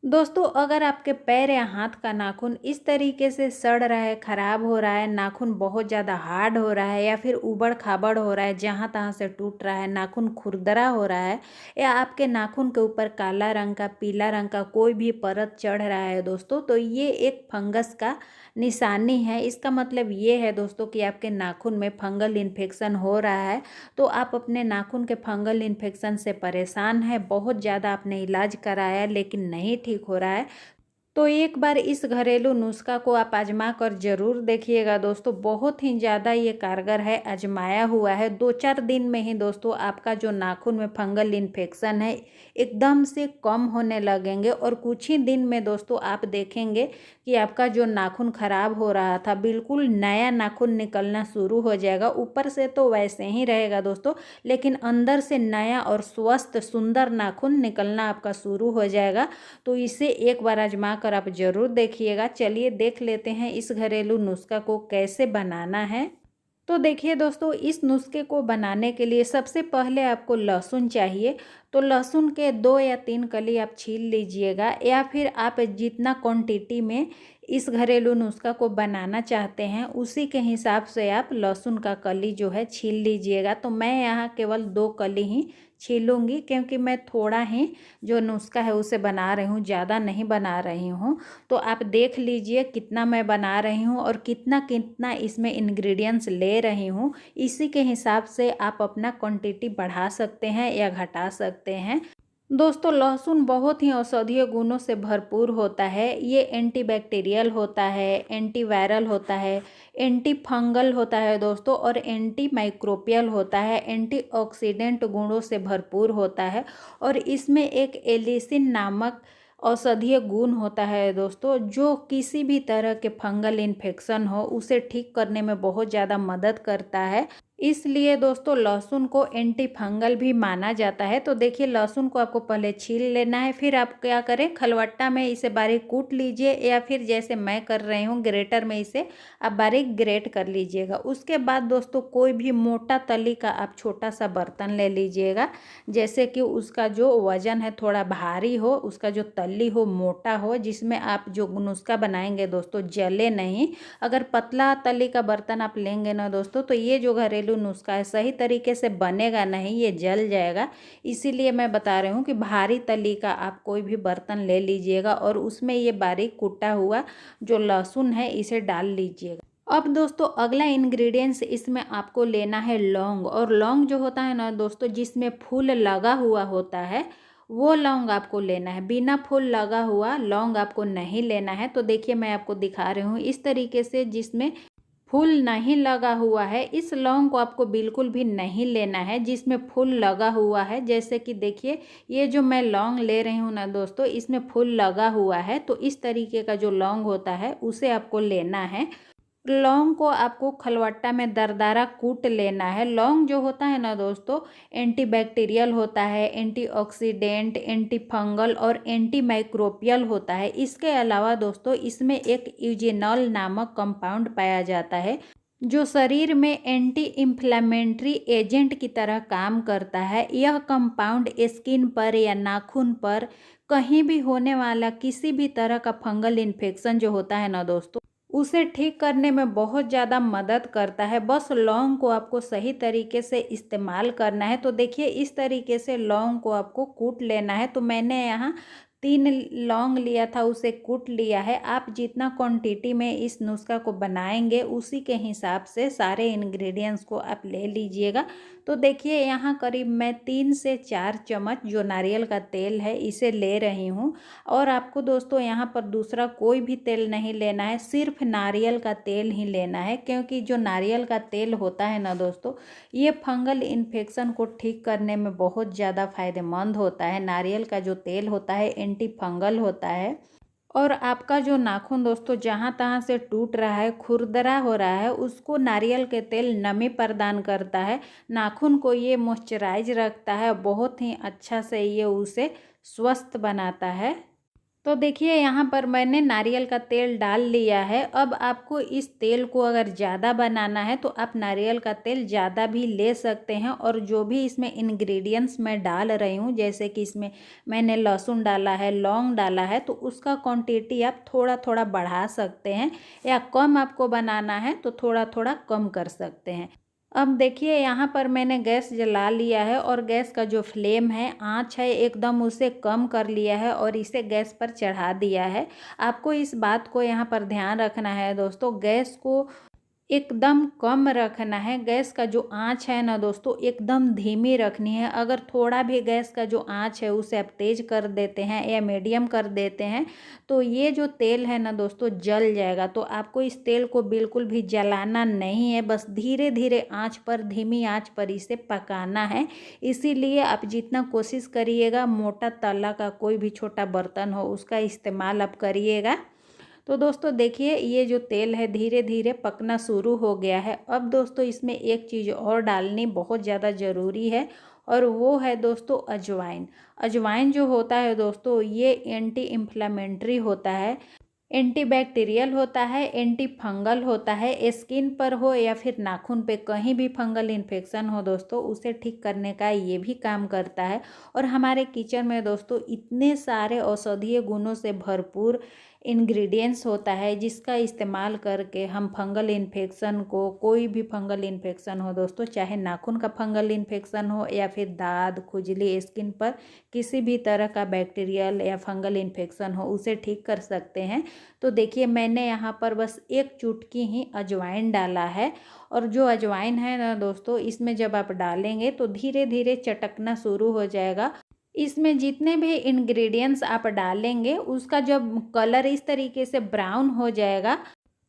दोस्तों, अगर आपके पैर या हाथ का नाखून इस तरीके से सड़ रहा है, ख़राब हो रहा है, नाखून बहुत ज़्यादा हार्ड हो रहा है या फिर ऊबड़-खाबड़ हो रहा है, जहाँ-तहाँ से टूट रहा है, नाखून खुरदरा हो रहा है या आपके नाखून के ऊपर काला रंग का, पीला रंग का कोई भी परत चढ़ रहा है दोस्तों, तो ये एक फंगस का निशानी है। इसका मतलब ये है दोस्तों कि आपके नाखून में फंगल इन्फेक्शन हो रहा है। तो आप अपने नाखून के फंगल इन्फेक्शन से परेशान हैं, बहुत ज़्यादा आपने इलाज कराया लेकिन नहीं ठीक हो रहा है, तो एक बार इस घरेलू नुस्खा को आप आजमा कर ज़रूर देखिएगा दोस्तों। बहुत ही ज़्यादा ये कारगर है, आजमाया हुआ है। 2-4 दिन में ही दोस्तों आपका जो नाखून में फंगल इन्फेक्शन है एकदम से कम होने लगेंगे और कुछ ही दिन में दोस्तों आप देखेंगे कि आपका जो नाखून ख़राब हो रहा था बिल्कुल नया नाखून निकलना शुरू हो जाएगा। ऊपर से तो वैसे ही रहेगा दोस्तों, लेकिन अंदर से नया और स्वस्थ सुंदर नाखून निकलना आपका शुरू हो जाएगा। तो इसे एक बार आजमा कर आप ज़रूर देखिएगा। चलिए देख लेते हैं इस घरेलू नुस्खा को कैसे बनाना है। तो देखिए दोस्तों, इस नुस्खे को बनाने के लिए सबसे पहले आपको लहसुन चाहिए। तो लहसुन के 2 या 3 कली आप छील लीजिएगा या फिर आप जितना क्वांटिटी में इस घरेलू नुस्खा को बनाना चाहते हैं उसी के हिसाब से आप लहसुन का कली जो है छील लीजिएगा। तो मैं यहाँ केवल 2 कली ही छीलूँगी क्योंकि मैं थोड़ा ही जो नुस्खा है उसे बना रही हूँ, ज़्यादा नहीं बना रही हूँ। तो आप देख लीजिए कितना मैं बना रही हूँ और कितना कितना इसमें इंग्रेडिएंट्स ले रही हूँ। इसी के हिसाब से आप अपना क्वांटिटी बढ़ा सकते हैं या घटा सकते हैं। दोस्तों, लहसुन बहुत ही औषधीय गुणों से भरपूर होता है। ये एंटीबैक्टीरियल होता है, एंटीवायरल होता है, एंटी फंगल होता है दोस्तों और एंटी माइक्रोबियल होता है, एंटीऑक्सीडेंट गुणों से भरपूर होता है और इसमें एक एलिसिन नामक औषधीय गुण होता है दोस्तों, जो किसी भी तरह के फंगल इन्फेक्शन हो उसे ठीक करने में बहुत ज़्यादा मदद करता है। इसलिए दोस्तों लहसुन को एंटी फंगल भी माना जाता है। तो देखिए लहसुन को आपको पहले छील लेना है, फिर आप क्या करें खलवट्टा में इसे बारीक कूट लीजिए या फिर जैसे मैं कर रही हूँ ग्रेटर में इसे आप बारीक ग्रेट कर लीजिएगा। उसके बाद दोस्तों कोई भी मोटा तली का आप छोटा सा बर्तन ले लीजिएगा, जैसे कि उसका जो वज़न है थोड़ा भारी हो, उसका जो तली हो मोटा हो, जिसमें आप जो नुस्खा बनाएंगे दोस्तों जले नहीं। अगर पतला तली का बर्तन आप लेंगे ना दोस्तों तो ये जो घरेलू नुस्खा है सही तरीके से बनेगा नहीं, ये जल जाएगा। इसीलिए मैं बता रही हूँ कि भारी तली का आप कोई भी बर्तन ले लीजिएगा और उसमें ये बारीक कुटा हुआ जो लहसुन है इसे डाल लीजिएगा। अब दोस्तों अगला इंग्रेडिएंट्स इसमें आपको लेना है लौंग, और लौंग जो होता है ना दोस्तों जिसमें फूल लगा हुआ होता है वो लौंग आपको लेना है। बिना फूल लगा हुआ लौंग आपको नहीं लेना है। तो देखिए मैं आपको दिखा रही हूँ इस तरीके से, जिसमें फूल नहीं लगा हुआ है इस लौंग को आपको बिल्कुल भी नहीं लेना है। जिसमें फूल लगा हुआ है, जैसे कि देखिए ये जो मैं लौंग ले रही हूँ ना दोस्तों इसमें फूल लगा हुआ है, तो इस तरीके का जो लौंग होता है उसे आपको लेना है। लौंग को आपको खलवट्टा में दरदरा कूट लेना है। लौंग जो होता है ना दोस्तों एंटीबैक्टीरियल होता है, एंटीऑक्सीडेंट, एंटी फंगल और एंटी माइक्रोबियल होता है। इसके अलावा दोस्तों इसमें एक यूजेनॉल नामक कंपाउंड पाया जाता है जो शरीर में एंटी इन्फ्लेमेटरी एजेंट की तरह काम करता है। यह कंपाउंड स्किन पर या नाखून पर कहीं भी होने वाला किसी भी तरह का फंगल इन्फेक्शन जो होता है ना दोस्तों उसे ठीक करने में बहुत ज़्यादा मदद करता है। बस लौंग को आपको सही तरीके से इस्तेमाल करना है। तो देखिए इस तरीके से लौंग को आपको कूट लेना है। तो मैंने यहाँ 3 लौंग लिया था उसे कूट लिया है। आप जितना क्वांटिटी में इस नुस्खा को बनाएंगे उसी के हिसाब से सारे इंग्रेडिएंट्स को आप ले लीजिएगा। तो देखिए यहाँ करीब मैं 3 से 4 चम्मच जो नारियल का तेल है इसे ले रही हूँ। और आपको दोस्तों यहाँ पर दूसरा कोई भी तेल नहीं लेना है, सिर्फ नारियल का तेल ही लेना है, क्योंकि जो नारियल का तेल होता है ना दोस्तों ये फंगल इन्फेक्शन को ठीक करने में बहुत ज़्यादा फायदेमंद होता है। नारियल का जो तेल होता है एंटी फंगल होता है। और आपका जो नाखून दोस्तों जहाँ तहाँ से टूट रहा है, खुरदरा हो रहा है, उसको नारियल के तेल नमी प्रदान करता है। नाखून को ये मॉइस्चराइज रखता है, बहुत ही अच्छा से ये उसे स्वस्थ बनाता है। तो देखिए यहाँ पर मैंने नारियल का तेल डाल लिया है। अब आपको इस तेल को अगर ज़्यादा बनाना है तो आप नारियल का तेल ज़्यादा भी ले सकते हैं। और जो भी इसमें इंग्रेडिएंट्स मैं डाल रही हूँ, जैसे कि इसमें मैंने लहसुन डाला है, लौंग डाला है, तो उसका क्वांटिटी आप थोड़ा थोड़ा बढ़ा सकते हैं, या कम आपको बनाना है तो थोड़ा थोड़ा कम कर सकते हैं। अब देखिए यहाँ पर मैंने गैस जला लिया है और गैस का जो फ्लेम है, आँच है, एकदम उसे कम कर लिया है और इसे गैस पर चढ़ा दिया है। आपको इस बात को यहाँ पर ध्यान रखना है दोस्तों, गैस को एकदम कम रखना है। गैस का जो आँच है ना दोस्तों, एकदम धीमी रखनी है। अगर थोड़ा भी गैस का जो आँच है उसे आप तेज़ कर देते हैं या मीडियम कर देते हैं तो ये जो तेल है ना दोस्तों जल जाएगा। तो आपको इस तेल को बिल्कुल भी जलाना नहीं है, बस धीरे धीरे आँच पर, धीमी आँच पर इसे पकाना है। इसीलिए आप जितना कोशिश करिएगा, मोटा तला का कोई भी छोटा बर्तन हो उसका इस्तेमाल आप करिएगा। तो दोस्तों देखिए ये जो तेल है धीरे धीरे पकना शुरू हो गया है। अब दोस्तों इसमें एक चीज़ और डालनी बहुत ज़्यादा ज़रूरी है, और वो है दोस्तों अजवाइन। अजवाइन जो होता है दोस्तों, ये एंटी इन्फ्लेमेटरी होता है, एंटीबैक्टीरियल होता है, एंटी फंगल होता है। स्किन पर हो या फिर नाखून पे कहीं भी फंगल इन्फेक्शन हो दोस्तों, उसे ठीक करने का ये भी काम करता है। और हमारे किचन में दोस्तों इतने सारे औषधीय गुणों से भरपूर इंग्रेडिएंट्स होता है जिसका इस्तेमाल करके हम फंगल इन्फेक्शन को, कोई भी फंगल इन्फेक्शन हो दोस्तों, चाहे नाखून का फंगल इन्फेक्शन हो या फिर दाद, खुजली, स्किन पर किसी भी तरह का बैक्टीरियल या फंगल इन्फेक्शन हो, उसे ठीक कर सकते हैं। तो देखिए मैंने यहाँ पर बस एक चुटकी ही अजवाइन डाला है। और जो अजवाइन है ना दोस्तों, इसमें जब आप डालेंगे तो धीरे धीरे चटकना शुरू हो जाएगा। इसमें जितने भी इंग्रेडिएंट्स आप डालेंगे उसका जब कलर इस तरीके से ब्राउन हो जाएगा,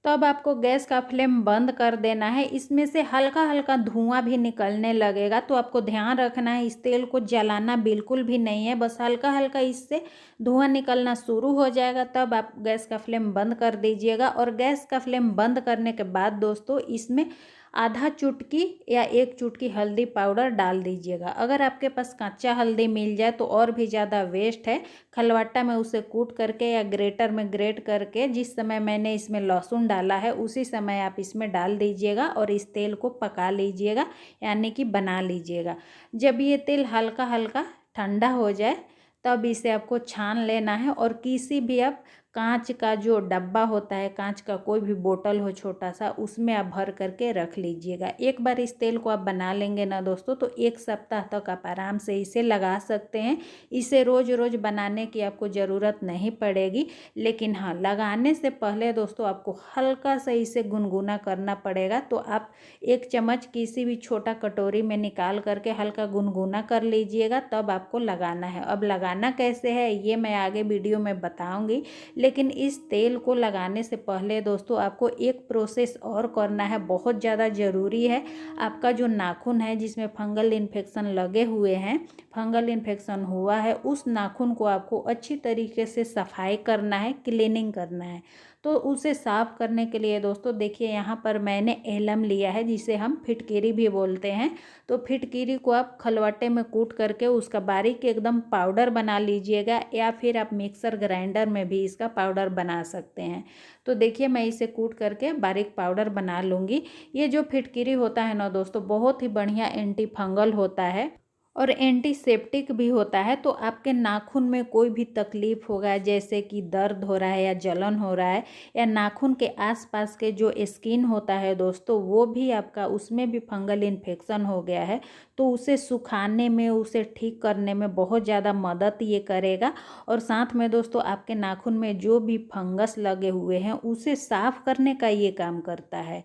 तब आपको गैस का फ्लेम बंद कर देना है। इसमें से हल्का हल्का धुआं भी निकलने लगेगा, तो आपको ध्यान रखना है इस तेल को जलाना बिल्कुल भी नहीं है। बस हल्का हल्का इससे धुआं निकलना शुरू हो जाएगा, तब आप गैस का फ्लेम बंद कर दीजिएगा। और गैस का फ्लेम बंद करने के बाद दोस्तों इसमें आधा चुटकी या एक चुटकी हल्दी पाउडर डाल दीजिएगा। अगर आपके पास कच्चा हल्दी मिल जाए तो और भी ज़्यादा वेस्ट है। खलवट्टा में उसे कूट करके या ग्रेटर में ग्रेट करके, जिस समय मैंने इसमें लहसुन डाला है उसी समय आप इसमें डाल दीजिएगा और इस तेल को पका लीजिएगा, यानी कि बना लीजिएगा। जब ये तेल हल्का हल्का ठंडा हो जाए तब इसे आपको छान लेना है, और किसी भी आप कांच का जो डब्बा होता है, कांच का कोई भी बोतल हो छोटा सा, उसमें आप भर करके रख लीजिएगा। एक बार इस तेल को आप बना लेंगे ना दोस्तों तो एक सप्ताह तक आप आराम से इसे लगा सकते हैं। इसे रोज़ रोज़ बनाने की आपको ज़रूरत नहीं पड़ेगी। लेकिन हाँ, लगाने से पहले दोस्तों आपको हल्का सा इसे गुनगुना करना पड़ेगा। तो आप एक चम्मच किसी भी छोटा कटोरी में निकाल करके हल्का गुनगुना कर लीजिएगा, तब आपको लगाना है। अब लगाना कैसे है ये मैं आगे वीडियो में बताऊँगी। लेकिन इस तेल को लगाने से पहले दोस्तों आपको एक प्रोसेस और करना है, बहुत ज़्यादा ज़रूरी है। आपका जो नाखून है जिसमें फंगल इन्फेक्शन लगे हुए हैं, फंगल इन्फेक्शन हुआ है, उस नाखून को आपको अच्छी तरीके से सफाई करना है, क्लीनिंग करना है। तो उसे साफ़ करने के लिए दोस्तों देखिए यहाँ पर मैंने एलम लिया है, जिसे हम फिटकिरी भी बोलते हैं। तो फिटकिरी को आप खलवट्टे में कूट करके उसका बारीक एकदम पाउडर बना लीजिएगा, या फिर आप मिक्सर ग्राइंडर में भी इसका पाउडर बना सकते हैं। तो देखिए मैं इसे कूट करके बारीक पाउडर बना लूँगी। ये जो फिटकिरी होता है ना दोस्तों, बहुत ही बढ़िया एंटी फंगल होता है और एंटीसेप्टिक भी होता है। तो आपके नाखून में कोई भी तकलीफ़ होगा, जैसे कि दर्द हो रहा है या जलन हो रहा है, या नाखून के आसपास के जो स्किन होता है दोस्तों, वो भी आपका, उसमें भी फंगल इन्फेक्शन हो गया है, तो उसे सुखाने में, उसे ठीक करने में बहुत ज़्यादा मदद ये करेगा। और साथ में दोस्तों आपके नाखून में जो भी फंगस लगे हुए हैं उसे साफ़ करने का ये काम करता है।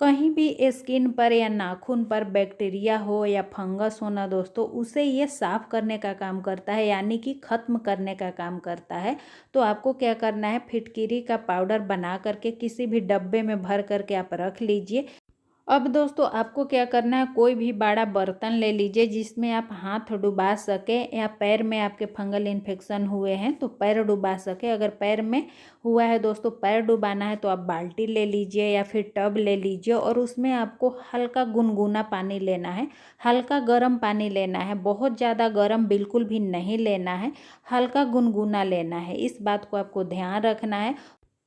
कहीं भी स्किन पर या नाखून पर बैक्टीरिया हो या फंगस हो ना दोस्तों, उसे ये साफ़ करने का काम करता है, यानी कि ख़त्म करने का काम करता है। तो आपको क्या करना है, फिटकिरी का पाउडर बना करके किसी भी डब्बे में भर करके आप रख लीजिए। अब दोस्तों आपको क्या करना है, कोई भी बड़ा बर्तन ले लीजिए जिसमें आप हाथ डुबा सकें, या पैर में आपके फंगल इन्फेक्शन हुए हैं तो पैर डुबा सके। अगर पैर में हुआ है दोस्तों, पैर डुबाना है तो आप बाल्टी ले लीजिए या फिर टब ले लीजिए, और उसमें आपको हल्का गुनगुना पानी लेना है, हल्का गर्म पानी लेना है, बहुत ज़्यादा गर्म बिल्कुल भी नहीं लेना है, हल्का गुनगुना लेना है। इस बात को आपको ध्यान रखना है।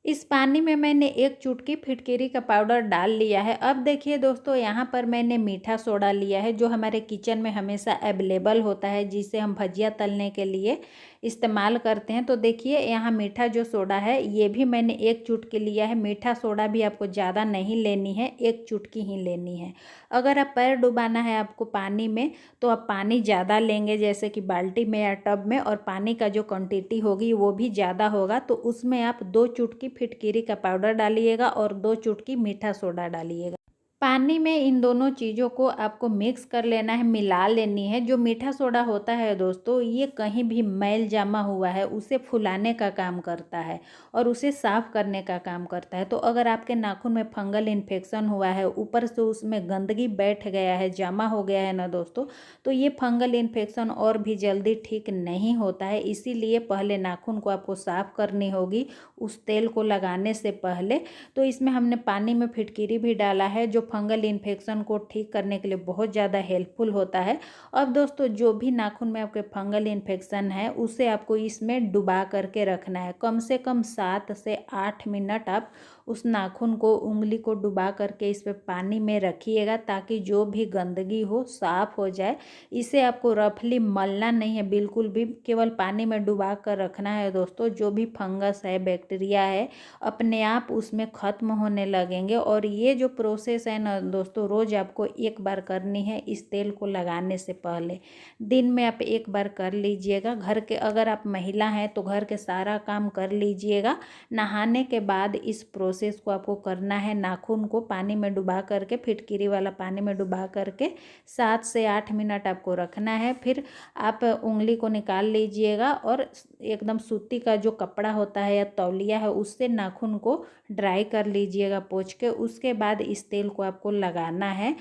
इस पानी में मैंने 1 चुटकी फिटकिरी का पाउडर डाल लिया है। अब देखिए दोस्तों, यहाँ पर मैंने मीठा सोडा लिया है जो हमारे किचन में हमेशा अवेलेबल होता है, जिसे हम भजिया तलने के लिए इस्तेमाल करते हैं। तो देखिए यहाँ मीठा जो सोडा है ये भी मैंने 1 चुटकी लिया है। मीठा सोडा भी आपको ज़्यादा नहीं लेनी है, 1 चुटकी ही लेनी है। अगर आप पैर डुबाना है आपको पानी में तो आप पानी ज़्यादा लेंगे, जैसे कि बाल्टी में या टब में, और पानी का जो क्वांटिटी होगी वो भी ज़्यादा होगा। तो उसमें आप 2 चुटकी फिटकिरी का पाउडर डालिएगा और 2 चुटकी मीठा सोडा डालिएगा। पानी में इन दोनों चीज़ों को आपको मिक्स कर लेना है, मिला लेनी है। जो मीठा सोडा होता है दोस्तों, ये कहीं भी मैल जमा हुआ है उसे फुलाने का काम करता है और उसे साफ़ करने का काम करता है। तो अगर आपके नाखून में फंगल इन्फेक्शन हुआ है, ऊपर से उसमें गंदगी बैठ गया है, जमा हो गया है ना दोस्तों, तो ये फंगल इन्फेक्शन और भी जल्दी ठीक नहीं होता है। इसीलिए पहले नाखून को आपको साफ़ करनी होगी उस तेल को लगाने से पहले। तो इसमें हमने पानी में फिटकिरी भी डाला है जो फंगल इन्फेक्शन को ठीक करने के लिए बहुत ज़्यादा हेल्पफुल होता है। अब दोस्तों जो भी नाखून में आपके फंगल इन्फेक्शन है उसे आपको इसमें डुबा करके रखना है। कम से कम 7 से 8 मिनट आप उस नाखून को, उंगली को डुबा करके इस पे पानी में रखिएगा, ताकि जो भी गंदगी हो साफ़ हो जाए। इसे आपको रफली मलना नहीं है बिल्कुल भी, केवल पानी में डुबा कर रखना है दोस्तों। जो भी फंगस है, बैक्टीरिया है, अपने आप उसमें ख़त्म होने लगेंगे। और ये जो प्रोसेस है ना दोस्तों, रोज़ आपको 1 बार करनी है इस तेल को लगाने से पहले। दिन में आप 1 बार कर लीजिएगा। घर के, अगर आप महिला हैं तो घर के सारा काम कर लीजिएगा। नहाने के बाद इस प्रोसेस को आपको करना है। नाखून को पानी में डुबा करके, फिटकिरी वाला पानी में डुबा करके 7 से 8 मिनट आपको रखना है। फिर आप उंगली को निकाल लीजिएगा और एकदम सूती का जो कपड़ा होता है या तौलिया है उससे नाखून को ड्राई कर लीजिएगा पोंछ के। उसके बाद इस तेल को आपको लगाना है।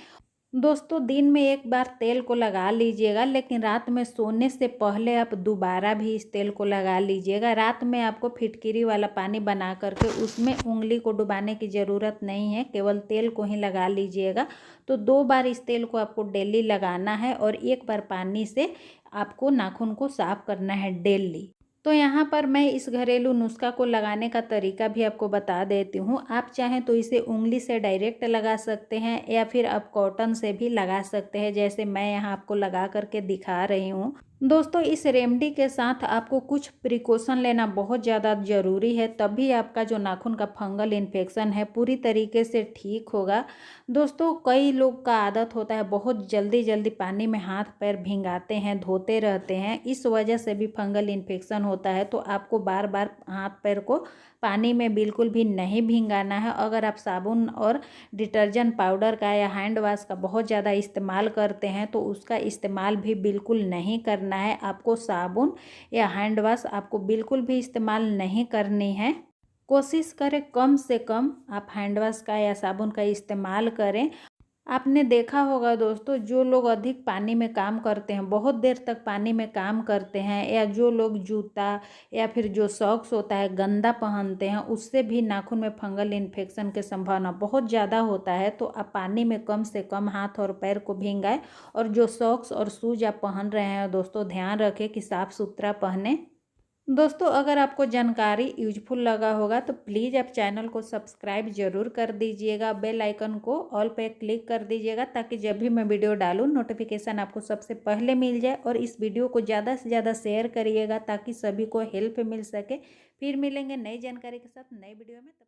दोस्तों दिन में 1 बार तेल को लगा लीजिएगा, लेकिन रात में सोने से पहले आप दोबारा भी इस तेल को लगा लीजिएगा। रात में आपको फिटकिरी वाला पानी बना करके उसमें उंगली को डुबाने की ज़रूरत नहीं है, केवल तेल को ही लगा लीजिएगा। तो 2 बार इस तेल को आपको डेली लगाना है और 1 बार पानी से आपको नाखून को साफ़ करना है डेली। तो यहाँ पर मैं इस घरेलू नुस्खा को लगाने का तरीका भी आपको बता देती हूँ। आप चाहें तो इसे उंगली से डायरेक्ट लगा सकते हैं या फिर आप कॉटन से भी लगा सकते हैं, जैसे मैं यहाँ आपको लगा करके दिखा रही हूँ। दोस्तों इस रेमेडी के साथ आपको कुछ प्रिकॉशन लेना बहुत ज़्यादा ज़रूरी है, तभी आपका जो नाखून का फंगल इन्फेक्शन है पूरी तरीके से ठीक होगा। दोस्तों कई लोग का आदत होता है बहुत जल्दी जल्दी पानी में हाथ पैर भिंगाते हैं, धोते रहते हैं, इस वजह से भी फंगल इन्फेक्शन होता है। तो आपको बार बार हाथ पैर को पानी में बिल्कुल भी नहीं भिंगाना है। अगर आप साबुन और डिटर्जेंट पाउडर का या हैंड वॉश का बहुत ज़्यादा इस्तेमाल करते हैं तो उसका इस्तेमाल भी बिल्कुल नहीं करना है। आपको साबुन या हैंड वॉश आपको बिल्कुल भी इस्तेमाल नहीं करनी है। कोशिश करें कम से कम आप हैंड वॉश का या साबुन का इस्तेमाल करें। आपने देखा होगा दोस्तों, जो लोग अधिक पानी में काम करते हैं, बहुत देर तक पानी में काम करते हैं, या जो लोग जूता या फिर जो सॉक्स होता है गंदा पहनते हैं, उससे भी नाखून में फंगल इन्फेक्शन की संभावना बहुत ज़्यादा होता है। तो आप पानी में कम से कम हाथ और पैर को भींगाएं, और जो सॉक्स और शूज आप पहन रहे हैं दोस्तों, ध्यान रखें कि साफ़ सुथरा पहने। दोस्तों अगर आपको जानकारी यूजफुल लगा होगा तो प्लीज़ आप चैनल को सब्सक्राइब ज़रूर कर दीजिएगा, बेल आइकन को ऑल पे क्लिक कर दीजिएगा, ताकि जब भी मैं वीडियो डालूँ नोटिफिकेशन आपको सबसे पहले मिल जाए। और इस वीडियो को ज़्यादा से ज़्यादा शेयर करिएगा ताकि सभी को हेल्प मिल सके। फिर मिलेंगे नई जानकारी के साथ नई वीडियो में। तब तक